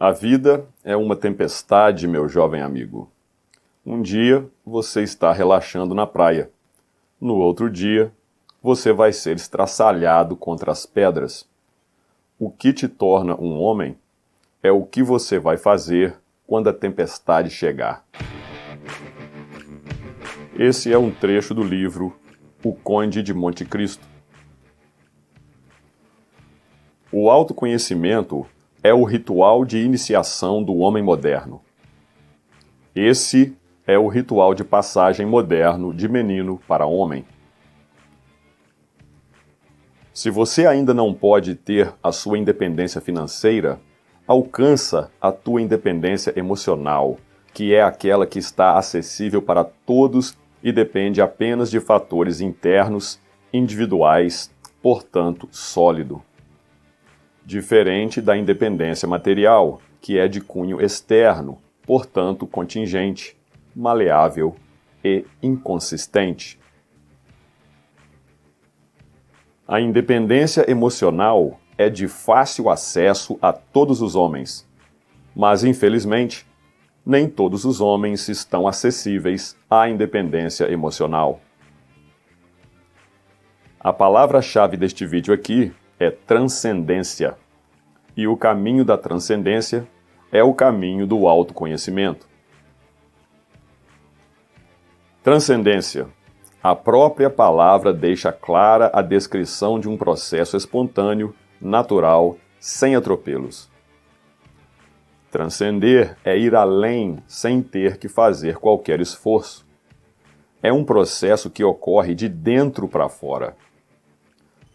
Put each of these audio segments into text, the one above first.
A vida é uma tempestade, meu jovem amigo. Um dia você está relaxando na praia. No outro dia, você vai ser estraçalhado contra as pedras. O que te torna um homem é o que você vai fazer quando a tempestade chegar. Esse é um trecho do livro O Conde de Monte Cristo. O autoconhecimento é o ritual de iniciação do homem moderno. Esse é o ritual de passagem moderno de menino para homem. Se você ainda não pode ter a sua independência financeira, alcança a tua independência emocional, que é aquela que está acessível para todos e depende apenas de fatores internos, individuais, portanto, sólido. Diferente da independência material, que é de cunho externo, portanto contingente, maleável e inconsistente. A independência emocional é de fácil acesso a todos os homens, mas infelizmente, nem todos os homens estão acessíveis à independência emocional. A palavra-chave deste vídeo aqui é transcendência. E o caminho da transcendência é o caminho do autoconhecimento. Transcendência. A própria palavra deixa clara a descrição de um processo espontâneo, natural, sem atropelos. Transcender é ir além sem ter que fazer qualquer esforço. É um processo que ocorre de dentro para fora.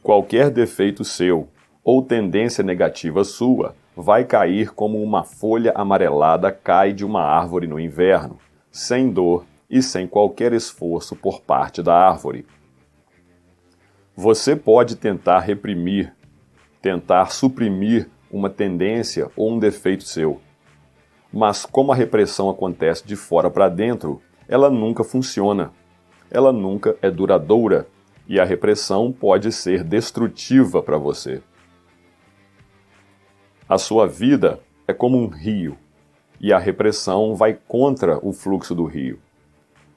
Qualquer defeito seu ou tendência negativa sua vai cair como uma folha amarelada cai de uma árvore no inverno, sem dor e sem qualquer esforço por parte da árvore. Você pode tentar reprimir, tentar suprimir uma tendência ou um defeito seu. Mas como a repressão acontece de fora para dentro, ela nunca funciona. Ela nunca é duradoura. E a repressão pode ser destrutiva para você. A sua vida é como um rio, e a repressão vai contra o fluxo do rio.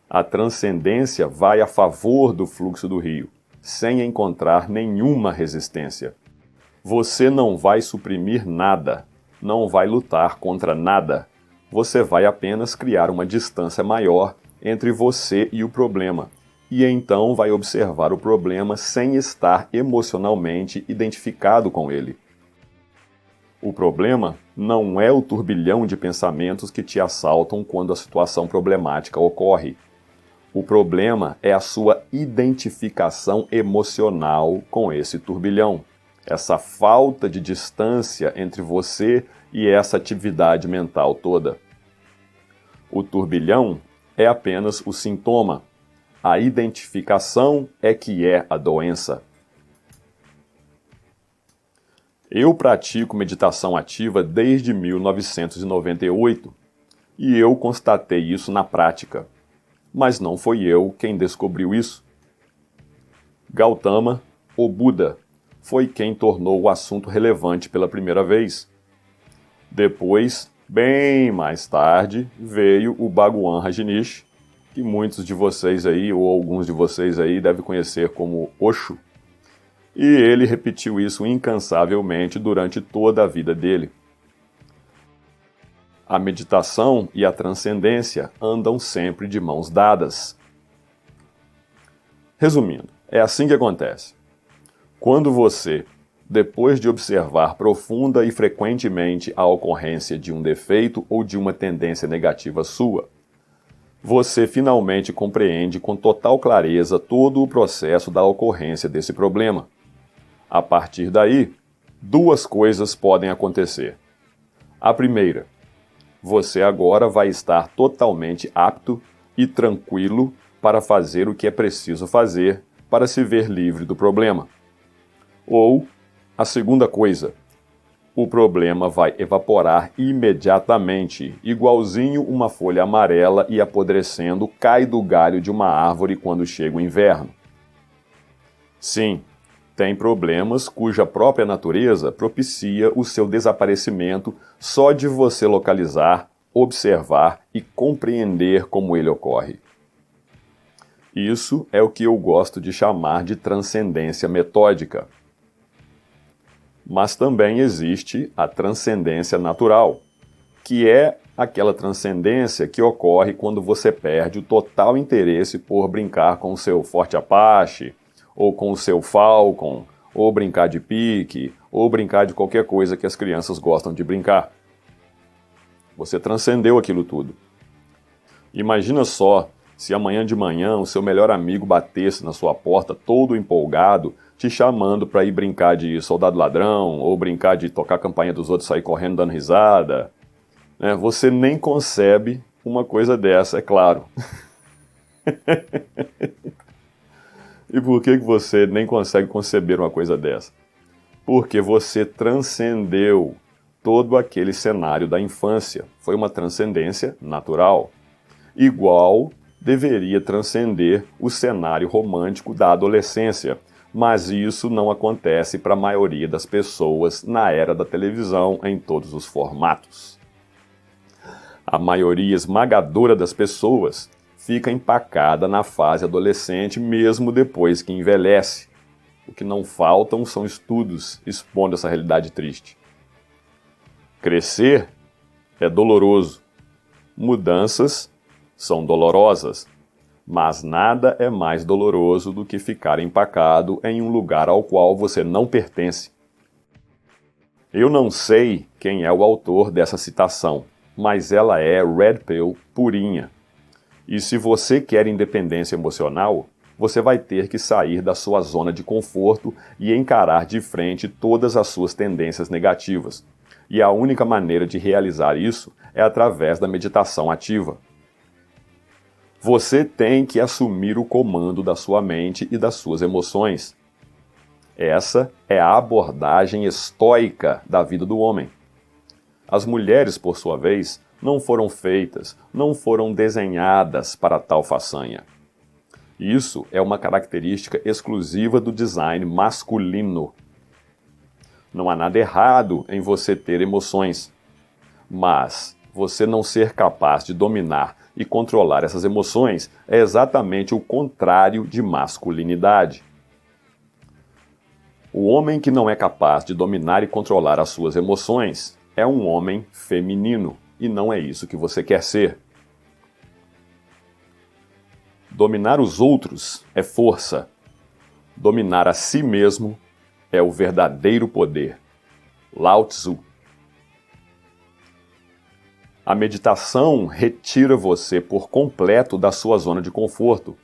A transcendência vai a favor do fluxo do rio, sem encontrar nenhuma resistência. Você não vai suprimir nada, não vai lutar contra nada. Você vai apenas criar uma distância maior entre você e o problema. E então vai observar o problema sem estar emocionalmente identificado com ele. O problema não é o turbilhão de pensamentos que te assaltam quando a situação problemática ocorre. O problema é a sua identificação emocional com esse turbilhão, essa falta de distância entre você e essa atividade mental toda. O turbilhão é apenas o sintoma. A identificação é que é a doença. Eu pratico meditação ativa desde 1998 e eu constatei isso na prática. Mas não foi eu quem descobriu isso. Gautama, o Buda, foi quem tornou o assunto relevante pela primeira vez. Depois, bem mais tarde, veio o Bhagwan Rajneesh, que muitos de vocês aí, ou alguns de vocês aí, devem conhecer como Osho. E ele repetiu isso incansavelmente durante toda a vida dele. A meditação e a transcendência andam sempre de mãos dadas. Resumindo, é assim que acontece. Quando você, depois de observar profunda e frequentemente a ocorrência de um defeito ou de uma tendência negativa sua, você finalmente compreende com total clareza todo o processo da ocorrência desse problema. A partir daí, duas coisas podem acontecer. A primeira, você agora vai estar totalmente apto e tranquilo para fazer o que é preciso fazer para se ver livre do problema. Ou, a segunda coisa, o problema vai evaporar imediatamente, igualzinho uma folha amarela e apodrecendo cai do galho de uma árvore quando chega o inverno. Sim, tem problemas cuja própria natureza propicia o seu desaparecimento só de você localizar, observar e compreender como ele ocorre. Isso é o que eu gosto de chamar de transcendência metódica. Mas também existe a transcendência natural, que é aquela transcendência que ocorre quando você perde o total interesse por brincar com o seu Forte Apache, ou com o seu Falcon, ou brincar de pique, ou brincar de qualquer coisa que as crianças gostam de brincar. Você transcendeu aquilo tudo. Imagina só se amanhã de manhã o seu melhor amigo batesse na sua porta todo empolgado, te chamando para ir brincar de soldado ladrão, ou brincar de tocar a campainha dos outros e sair correndo dando risada. Você nem concebe uma coisa dessa, é claro. E por que você nem consegue conceber uma coisa dessa? Porque você transcendeu todo aquele cenário da infância. Foi uma transcendência natural. Igual deveria transcender o cenário romântico da adolescência, mas isso não acontece para a maioria das pessoas na era da televisão em todos os formatos. A maioria esmagadora das pessoas fica empacada na fase adolescente mesmo depois que envelhece. O que não faltam são estudos expondo essa realidade triste. Crescer é doloroso. Mudanças são dolorosas. Mas nada é mais doloroso do que ficar empacado em um lugar ao qual você não pertence. Eu não sei quem é o autor dessa citação, mas ela é red pill purinha. E se você quer independência emocional, você vai ter que sair da sua zona de conforto e encarar de frente todas as suas tendências negativas. E a única maneira de realizar isso é através da meditação ativa. Você tem que assumir o comando da sua mente e das suas emoções. Essa é a abordagem estoica da vida do homem. As mulheres, por sua vez, não foram feitas, não foram desenhadas para tal façanha. Isso é uma característica exclusiva do design masculino. Não há nada errado em você ter emoções, mas você não ser capaz de dominar e controlar essas emoções é exatamente o contrário de masculinidade. O homem que não é capaz de dominar e controlar as suas emoções é um homem feminino, e não é isso que você quer ser. Dominar os outros é força. Dominar a si mesmo é o verdadeiro poder. Lao Tzu. A meditação retira você por completo da sua zona de conforto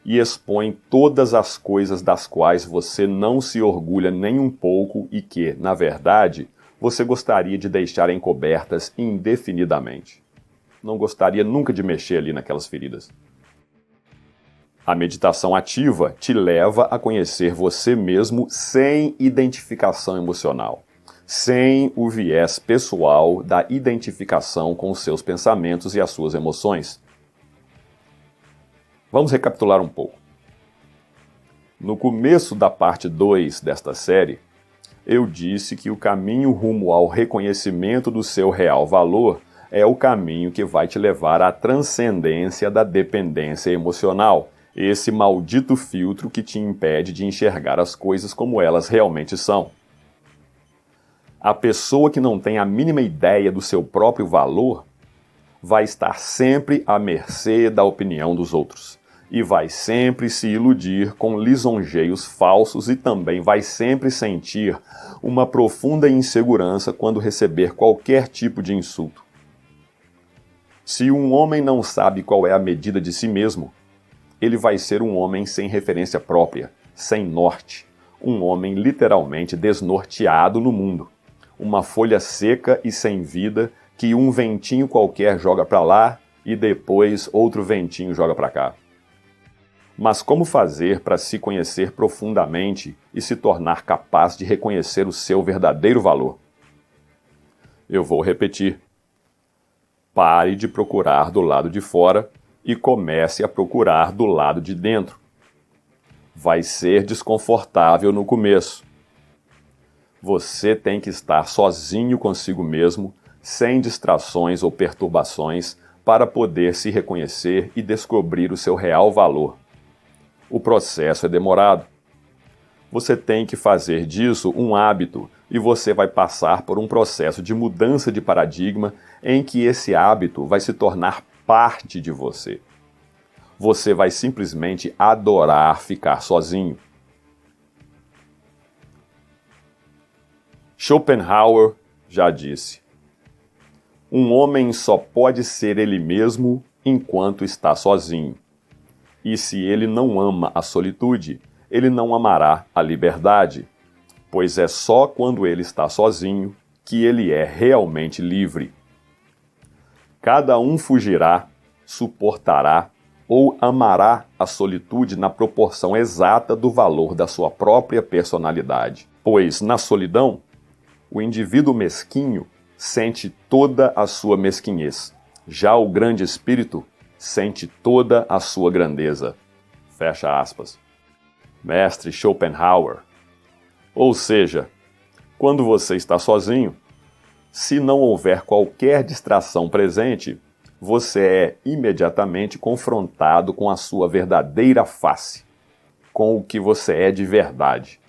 e expõe todas as coisas das quais você não se orgulha nem um pouco e que, na verdade, você gostaria de deixar encobertas indefinidamente. Não gostaria nunca de mexer ali naquelas feridas. A meditação ativa te leva a conhecer você mesmo sem identificação emocional, sem o viés pessoal da identificação com os seus pensamentos e as suas emoções. Vamos recapitular um pouco. No começo da parte 2 desta série, eu disse que o caminho rumo ao reconhecimento do seu real valor é o caminho que vai te levar à transcendência da dependência emocional, esse maldito filtro que te impede de enxergar as coisas como elas realmente são. A pessoa que não tem a mínima ideia do seu próprio valor vai estar sempre à mercê da opinião dos outros e vai sempre se iludir com lisonjeios falsos e também vai sempre sentir uma profunda insegurança quando receber qualquer tipo de insulto. Se um homem não sabe qual é a medida de si mesmo, ele vai ser um homem sem referência própria, sem norte, um homem literalmente desnorteado no mundo. Uma folha seca e sem vida que um ventinho qualquer joga para lá e depois outro ventinho joga para cá. Mas como fazer para se conhecer profundamente e se tornar capaz de reconhecer o seu verdadeiro valor? Eu vou repetir. Pare de procurar do lado de fora e comece a procurar do lado de dentro. Vai ser desconfortável no começo. Você tem que estar sozinho consigo mesmo, sem distrações ou perturbações, para poder se reconhecer e descobrir o seu real valor. O processo é demorado. Você tem que fazer disso um hábito e você vai passar por um processo de mudança de paradigma em que esse hábito vai se tornar parte de você. Você vai simplesmente adorar ficar sozinho. Schopenhauer já disse: um homem só pode ser ele mesmo enquanto está sozinho. E se ele não ama a solitude, ele não amará a liberdade, pois é só quando ele está sozinho que ele é realmente livre. Cada um fugirá, suportará ou amará a solitude na proporção exata do valor da sua própria personalidade, pois na solidão, o indivíduo mesquinho sente toda a sua mesquinhez. Já o grande espírito sente toda a sua grandeza. Fecha aspas. Mestre Schopenhauer. Ou seja, quando você está sozinho, se não houver qualquer distração presente, você é imediatamente confrontado com a sua verdadeira face, com o que você é de verdade.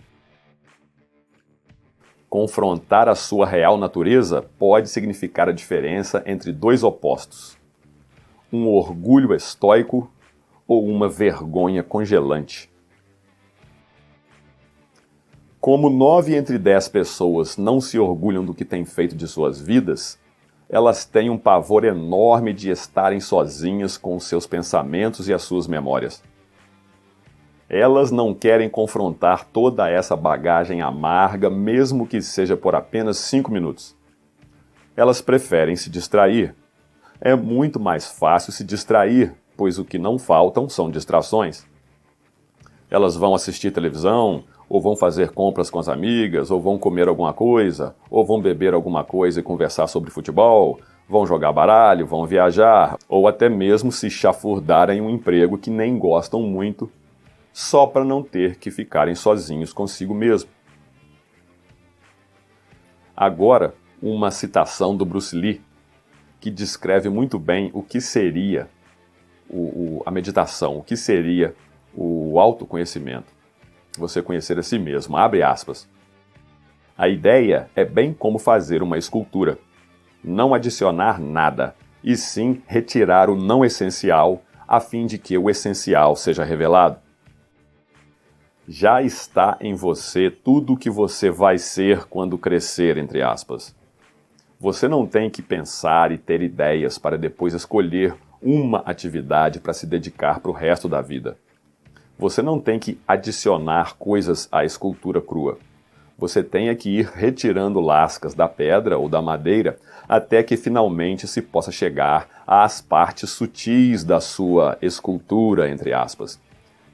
Confrontar a sua real natureza pode significar a diferença entre dois opostos: um orgulho estoico ou uma vergonha congelante. Como 9 entre 10 pessoas não se orgulham do que têm feito de suas vidas, elas têm um pavor enorme de estarem sozinhas com os seus pensamentos e as suas memórias. Elas não querem confrontar toda essa bagagem amarga, mesmo que seja por apenas 5 minutos. Elas preferem se distrair. É muito mais fácil se distrair, pois o que não faltam são distrações. Elas vão assistir televisão, ou vão fazer compras com as amigas, ou vão comer alguma coisa, ou vão beber alguma coisa e conversar sobre futebol, vão jogar baralho, vão viajar, ou até mesmo se chafurdar em um emprego que nem gostam muito, só para não ter que ficarem sozinhos consigo mesmo. Agora, uma citação do Bruce Lee, que descreve muito bem o que seria a meditação, o que seria o autoconhecimento. Você conhecer a si mesmo. Abre aspas. A ideia é bem como fazer uma escultura. Não adicionar nada, e sim retirar o não essencial, a fim de que o essencial seja revelado. Já está em você tudo o que você vai ser quando crescer, entre aspas. Você não tem que pensar e ter ideias para depois escolher uma atividade para se dedicar para o resto da vida. Você não tem que adicionar coisas à escultura crua. Você tem que ir retirando lascas da pedra ou da madeira até que finalmente se possa chegar às partes sutis da sua escultura, entre aspas.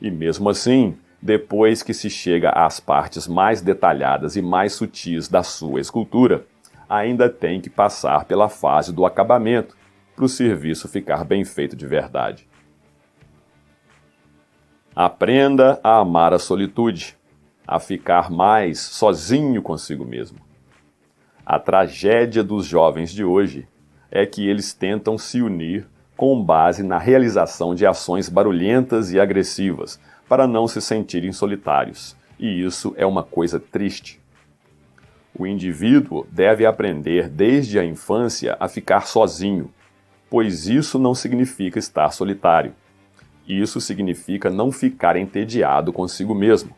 E mesmo assim, depois que se chega às partes mais detalhadas e mais sutis da sua escultura, ainda tem que passar pela fase do acabamento, para o serviço ficar bem feito de verdade. Aprenda a amar a solitude, a ficar mais sozinho consigo mesmo. A tragédia dos jovens de hoje é que eles tentam se unir com base na realização de ações barulhentas e agressivas, para não se sentirem solitários, e isso é uma coisa triste. O indivíduo deve aprender desde a infância a ficar sozinho, pois isso não significa estar solitário. Isso significa não ficar entediado consigo mesmo,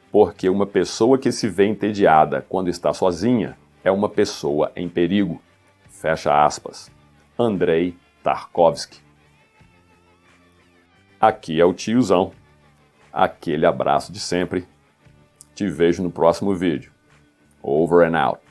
porque uma pessoa que se vê entediada quando está sozinha é uma pessoa em perigo. Fecha aspas. Andrei Tarkovsky. Aqui é o tiozão. Aquele abraço de sempre. Te vejo no próximo vídeo. Over and out.